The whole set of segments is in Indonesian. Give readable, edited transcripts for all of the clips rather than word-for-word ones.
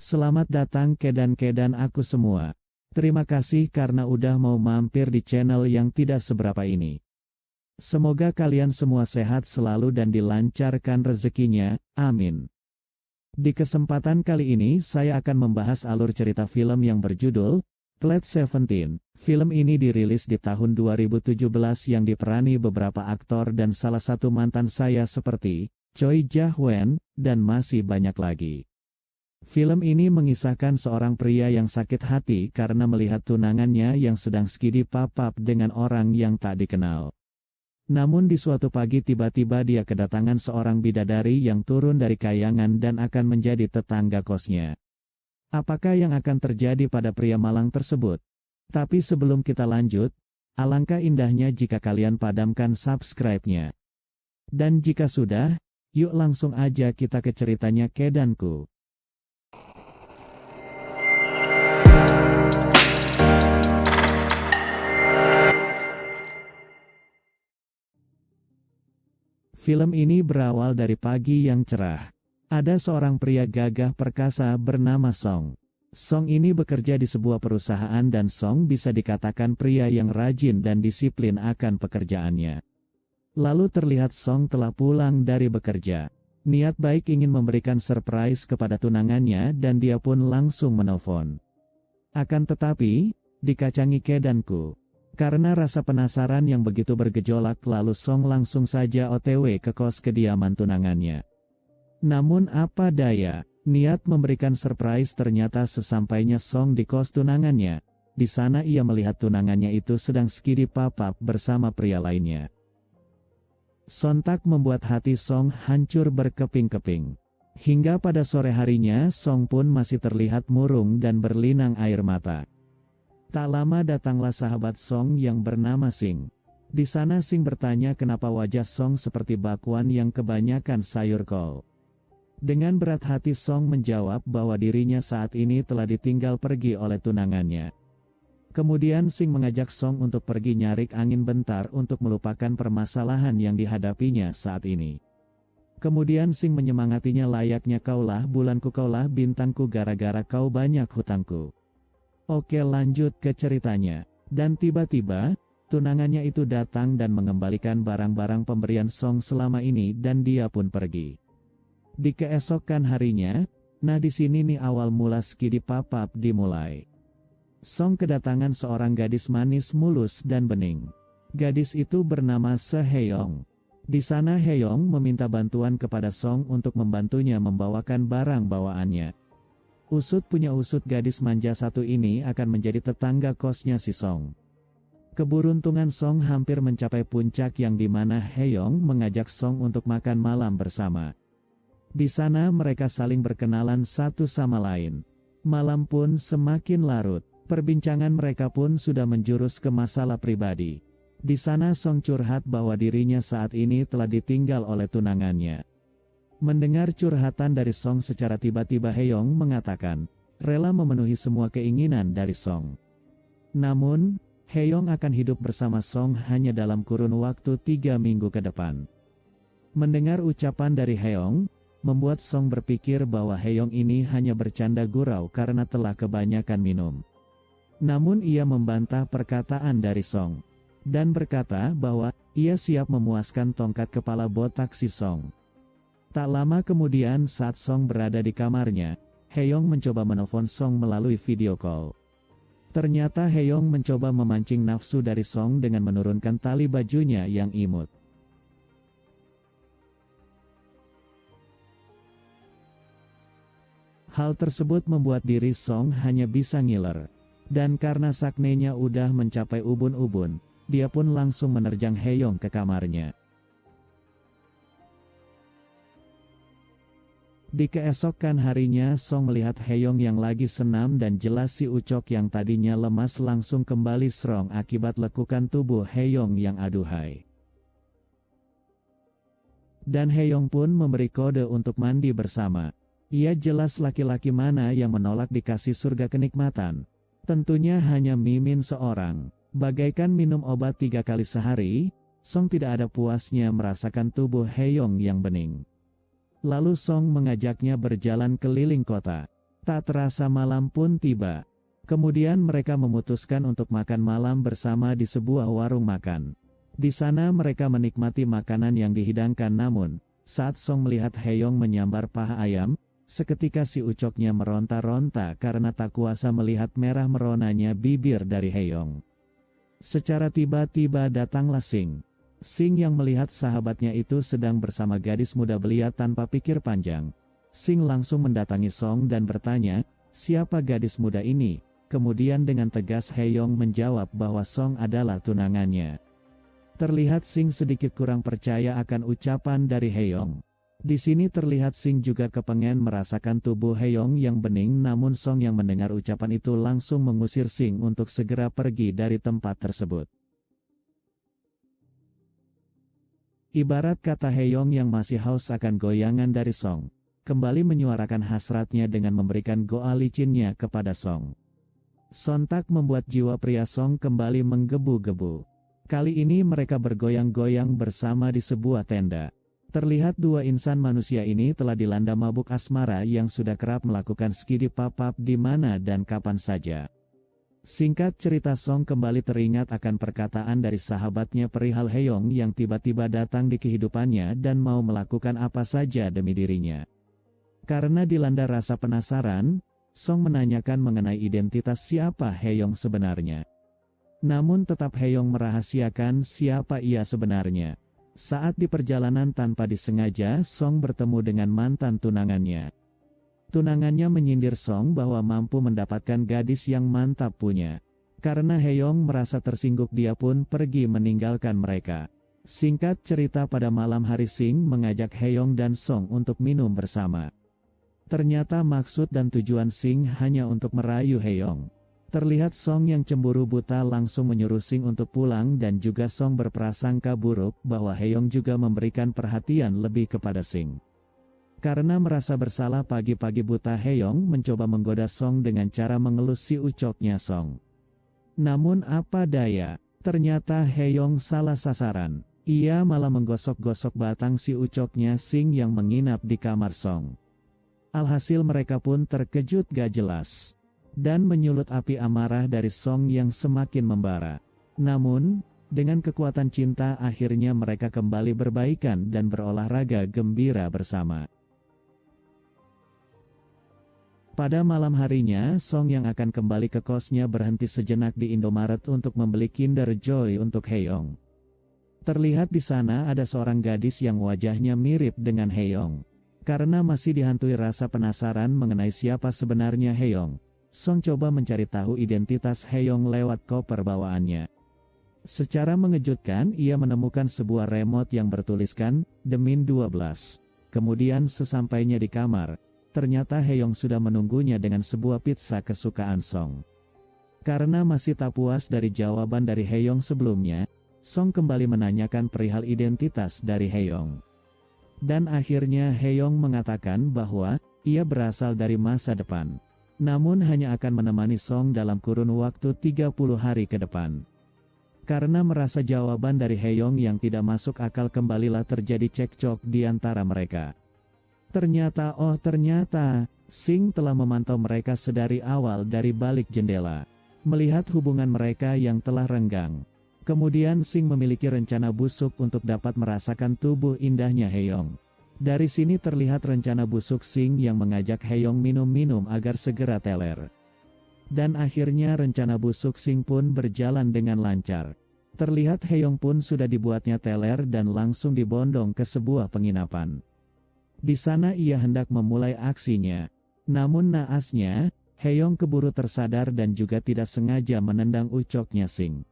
Selamat datang kedan-kedan aku semua. Terima kasih karena udah mau mampir di channel yang tidak seberapa ini. Semoga kalian semua sehat selalu dan dilancarkan rezekinya, amin. Di kesempatan kali ini saya akan membahas alur cerita film yang berjudul Cloud 17. Film ini dirilis di tahun 2017 yang diperani beberapa aktor dan salah satu mantan saya seperti Choi Jah-wen, dan masih banyak lagi. Film ini mengisahkan seorang pria yang sakit hati karena melihat tunangannya yang sedang skidi papap dengan orang yang tak dikenal. Namun di suatu pagi tiba-tiba dia kedatangan seorang bidadari yang turun dari kayangan dan akan menjadi tetangga kosnya. Apakah yang akan terjadi pada pria malang tersebut? Tapi sebelum kita lanjut, alangkah indahnya jika kalian padamkan subscribe-nya. Dan jika sudah, yuk langsung aja kita ke ceritanya kedanku. Film ini berawal dari pagi yang cerah. Ada seorang pria gagah perkasa bernama Song. Song ini bekerja di sebuah perusahaan dan Song bisa dikatakan pria yang rajin dan disiplin akan pekerjaannya. Lalu terlihat Song telah pulang dari bekerja. Niat baik ingin memberikan surprise kepada tunangannya dan dia pun langsung menelpon. Akan tetapi, dikacangi kedanku. Karena rasa penasaran yang begitu bergejolak lalu Song langsung saja OTW ke kos kediaman tunangannya. Namun apa daya, niat memberikan surprise ternyata sesampainya Song di kos tunangannya. Di sana ia melihat tunangannya itu sedang skidi papap bersama pria lainnya. Sontak membuat hati Song hancur berkeping-keping. Hingga pada sore harinya Song pun masih terlihat murung dan berlinang air mata. Tak lama datanglah sahabat Song yang bernama Sing. Di sana Sing bertanya kenapa wajah Song seperti bakwan yang kebanyakan sayur kol. Dengan berat hati Song menjawab bahwa dirinya saat ini telah ditinggal pergi oleh tunangannya. Kemudian Sing mengajak Song untuk pergi nyarik angin bentar untuk melupakan permasalahan yang dihadapinya saat ini. Kemudian Sing menyemangatinya layaknya kaulah bulanku kaulah bintangku gara-gara kau banyak hutangku. Oke lanjut ke ceritanya. Dan tiba-tiba, tunangannya itu datang dan mengembalikan barang-barang pemberian Song selama ini dan dia pun pergi. Di keesokan harinya, nah di sini nih awal mula skidi papap dimulai. Song kedatangan seorang gadis manis mulus dan bening. Gadis itu bernama Se-hyeong. Di sana Hyeong meminta bantuan kepada Song untuk membantunya membawakan barang bawaannya. Usut punya usut gadis manja satu ini akan menjadi tetangga kosnya si Song. Keberuntungan Song hampir mencapai puncak yang dimana Hyeong mengajak Song untuk makan malam bersama. Di sana mereka saling berkenalan satu sama lain. Malam pun semakin larut, perbincangan mereka pun sudah menjurus ke masalah pribadi. Di sana Song curhat bahwa dirinya saat ini telah ditinggal oleh tunangannya. Mendengar curhatan dari Song secara tiba-tiba Hyeong mengatakan, rela memenuhi semua keinginan dari Song. Namun, Hyeong akan hidup bersama Song hanya dalam kurun waktu 3 minggu ke depan. Mendengar ucapan dari Hyeong, membuat Song berpikir bahwa Hyeong ini hanya bercanda gurau karena telah kebanyakan minum. Namun ia membantah perkataan dari Song. Dan berkata bahwa, ia siap memuaskan tongkat kepala botak si Song. Tak lama kemudian saat Song berada di kamarnya, Hyeong mencoba menelpon Song melalui video call. Ternyata Hyeong mencoba memancing nafsu dari Song dengan menurunkan tali bajunya yang imut. Hal tersebut membuat diri Song hanya bisa ngiler. Dan karena saknenya udah mencapai ubun-ubun, dia pun langsung menerjang Hyeong ke kamarnya. Di keesokan harinya Song melihat Hyeong yang lagi senam dan jelas si Ucok yang tadinya lemas langsung kembali strong akibat lekukan tubuh Hyeong yang aduhai. Dan Hyeong pun memberi kode untuk mandi bersama. Ia jelas laki-laki mana yang menolak dikasih surga kenikmatan. Tentunya hanya Mimin seorang. Bagaikan minum obat 3 kali sehari, Song tidak ada puasnya merasakan tubuh Hyeong yang bening. Lalu Song mengajaknya berjalan keliling kota. Tak terasa malam pun tiba. Kemudian mereka memutuskan untuk makan malam bersama di sebuah warung makan. Di sana mereka menikmati makanan yang dihidangkan, namun saat Song melihat Haeyong menyambar paha ayam, seketika si ucoknya meronta-ronta karena tak kuasa melihat merah meronanya bibir dari Haeyong. Secara tiba-tiba datanglah Sing. Sing yang melihat sahabatnya itu sedang bersama gadis muda belia tanpa pikir panjang. Sing langsung mendatangi Song dan bertanya, "Siapa gadis muda ini?" Kemudian dengan tegas Haeyong menjawab bahwa Song adalah tunangannya. Terlihat Sing sedikit kurang percaya akan ucapan dari Haeyong. Di sini terlihat Sing juga kepengen merasakan tubuh Haeyong yang bening, namun Song yang mendengar ucapan itu langsung mengusir Sing untuk segera pergi dari tempat tersebut. Ibarat kata Haeyong yang masih haus akan goyangan dari Song, kembali menyuarakan hasratnya dengan memberikan goa licinnya kepada Song. Sontak membuat jiwa pria Song kembali menggebu-gebu. Kali ini mereka bergoyang-goyang bersama di sebuah tenda. Terlihat dua insan manusia ini telah dilanda mabuk asmara yang sudah kerap melakukan skidi pap-up di mana dan kapan saja. Singkat cerita, Song kembali teringat akan perkataan dari sahabatnya perihal Haeyong yang tiba-tiba datang di kehidupannya dan mau melakukan apa saja demi dirinya. Karena dilanda rasa penasaran, Song menanyakan mengenai identitas siapa Haeyong sebenarnya. Namun tetap Haeyong merahasiakan siapa ia sebenarnya. Saat di perjalanan tanpa disengaja, Song bertemu dengan mantan tunangannya. Tunangannya menyindir Song bahwa mampu mendapatkan gadis yang mantap punya. Karena Haeyong merasa tersinggung, dia pun pergi meninggalkan mereka. Singkat cerita, pada malam hari Sing mengajak Haeyong dan Song untuk minum bersama. Ternyata maksud dan tujuan Sing hanya untuk merayu Haeyong. Terlihat Song yang cemburu buta langsung menyuruh Sing untuk pulang, dan juga Song berprasangka buruk bahwa Haeyong juga memberikan perhatian lebih kepada Sing. Karena merasa bersalah, pagi-pagi buta Haeyong mencoba menggoda Song dengan cara mengelus si ucoknya Song. Namun apa daya, ternyata Haeyong salah sasaran. Ia malah menggosok-gosok batang si ucoknya Sing yang menginap di kamar Song. Alhasil mereka pun terkejut gak jelas, dan menyulut api amarah dari Song yang semakin membara. Namun, dengan kekuatan cinta akhirnya mereka kembali berbaikan dan berolahraga gembira bersama. Pada malam harinya, Song yang akan kembali ke kosnya berhenti sejenak di Indomaret untuk membeli Kinder Joy untuk Haeyong. Terlihat di sana ada seorang gadis yang wajahnya mirip dengan Haeyong. Karena masih dihantui rasa penasaran mengenai siapa sebenarnya Haeyong, Song coba mencari tahu identitas Haeyong lewat koper bawaannya. Secara mengejutkan, ia menemukan sebuah remote yang bertuliskan The Min 12. Kemudian sesampainya di kamar, ternyata Haeyong sudah menunggunya dengan sebuah pizza kesukaan Song. Karena masih tak puas dari jawaban dari Haeyong sebelumnya, Song kembali menanyakan perihal identitas dari Haeyong. Dan akhirnya Haeyong mengatakan bahwa ia berasal dari masa depan, namun hanya akan menemani Song dalam kurun waktu 30 hari ke depan. Karena merasa jawaban dari Haeyong yang tidak masuk akal, kembalilah terjadi cekcok di antara mereka. Ternyata Sing telah memantau mereka sedari awal dari balik jendela. Melihat hubungan mereka yang telah renggang, kemudian Sing memiliki rencana busuk untuk dapat merasakan tubuh indahnya Haeyong. Dari sini terlihat rencana busuk Sing yang mengajak Haeyong minum-minum agar segera teler. Dan akhirnya rencana busuk Sing pun berjalan dengan lancar. Terlihat Haeyong pun sudah dibuatnya teler dan langsung dibondong ke sebuah penginapan. Di sana ia hendak memulai aksinya. Namun naasnya, Haeyong keburu tersadar dan juga tidak sengaja menendang ucoknya Sing.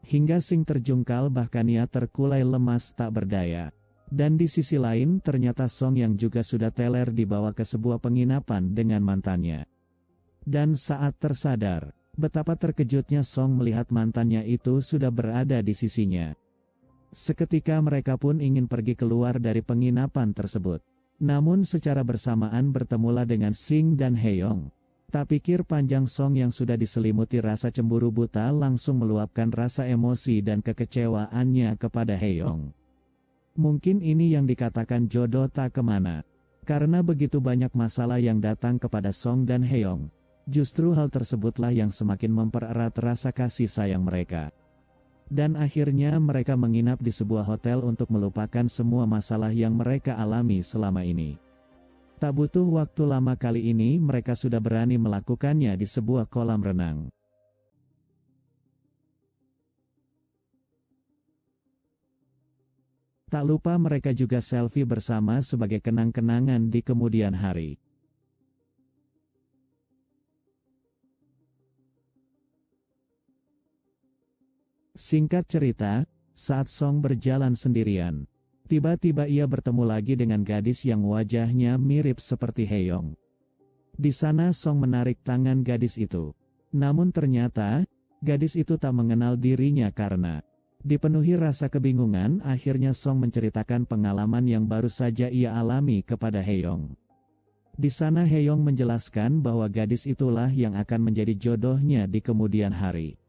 Hingga Sing terjungkal, bahkan ia terkulai lemas tak berdaya. Dan di sisi lain ternyata Song yang juga sudah teler dibawa ke sebuah penginapan dengan mantannya. Dan saat tersadar, betapa terkejutnya Song melihat mantannya itu sudah berada di sisinya. Seketika mereka pun ingin pergi keluar dari penginapan tersebut. Namun secara bersamaan bertemulah dengan Sing dan Haeyong. Tak pikir panjang, Song yang sudah diselimuti rasa cemburu buta langsung meluapkan rasa emosi dan kekecewaannya kepada Haeyong. Mungkin ini yang dikatakan jodoh tak kemana. Karena begitu banyak masalah yang datang kepada Song dan Haeyoung, justru hal tersebutlah yang semakin mempererat rasa kasih sayang mereka. Dan akhirnya mereka menginap di sebuah hotel untuk melupakan semua masalah yang mereka alami selama ini. Tak butuh waktu lama kali ini mereka sudah berani melakukannya di sebuah kolam renang. Tak lupa mereka juga selfie bersama sebagai kenang-kenangan di kemudian hari. Singkat cerita, saat Song berjalan sendirian, tiba-tiba ia bertemu lagi dengan gadis yang wajahnya mirip seperti Haeyoung. Di sana Song menarik tangan gadis itu. Namun ternyata, gadis itu tak mengenal dirinya karena dipenuhi rasa kebingungan, akhirnya Song menceritakan pengalaman yang baru saja ia alami kepada Haeyoung. Di sana Haeyoung menjelaskan bahwa gadis itulah yang akan menjadi jodohnya di kemudian hari.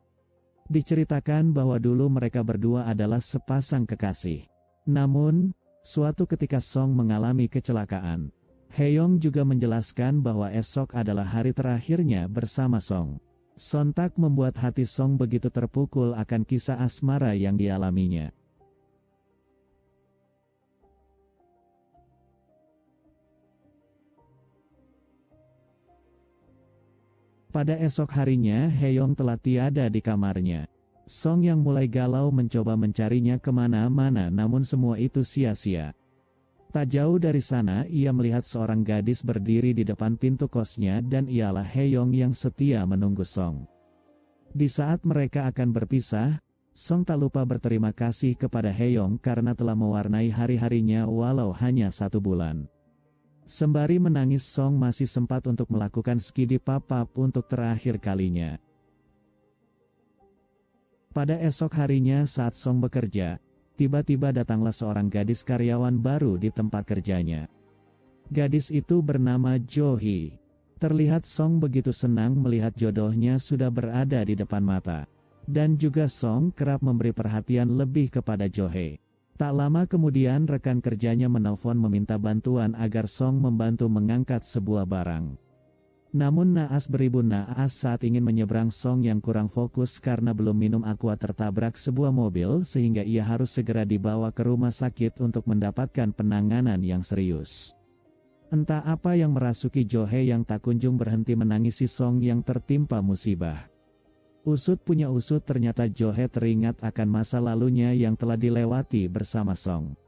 Diceritakan bahwa dulu mereka berdua adalah sepasang kekasih. Namun, suatu ketika Song mengalami kecelakaan. Haeyoung juga menjelaskan bahwa esok adalah hari terakhirnya bersama Song. Sontak membuat hati Song begitu terpukul akan kisah asmara yang dialaminya. Pada esok harinya Haeyoung telah tiada di kamarnya. Song yang mulai galau mencoba mencarinya kemana-mana namun semua itu sia-sia. Tak jauh dari sana ia melihat seorang gadis berdiri di depan pintu kosnya dan ialah Haeyoung yang setia menunggu Song. Di saat mereka akan berpisah, Song tak lupa berterima kasih kepada Haeyoung karena telah mewarnai hari-harinya walau hanya 1 bulan. Sembari menangis Song masih sempat untuk melakukan skidi pap-up untuk terakhir kalinya. Pada esok harinya saat Song bekerja, tiba-tiba datanglah seorang gadis karyawan baru di tempat kerjanya. Gadis itu bernama Jo Hee. Terlihat Song begitu senang melihat jodohnya sudah berada di depan mata. Dan juga Song kerap memberi perhatian lebih kepada Jo Hee. Tak lama kemudian rekan kerjanya menelpon meminta bantuan agar Song membantu mengangkat sebuah barang. Namun naas beribu naas saat ingin menyeberang Song yang kurang fokus karena belum minum aqua tertabrak sebuah mobil sehingga ia harus segera dibawa ke rumah sakit untuk mendapatkan penanganan yang serius. Entah apa yang merasuki Jo Hee yang tak kunjung berhenti menangisi Song yang tertimpa musibah. Usut punya usut ternyata Jo Hee teringat akan masa lalunya yang telah dilewati bersama Song.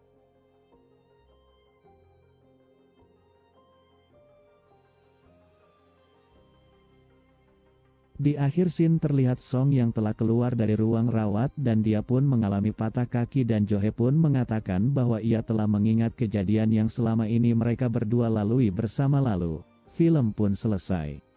Di akhir scene terlihat Song yang telah keluar dari ruang rawat dan dia pun mengalami patah kaki dan Jo Hee pun mengatakan bahwa ia telah mengingat kejadian yang selama ini mereka berdua lalui bersama lalu. Film pun selesai.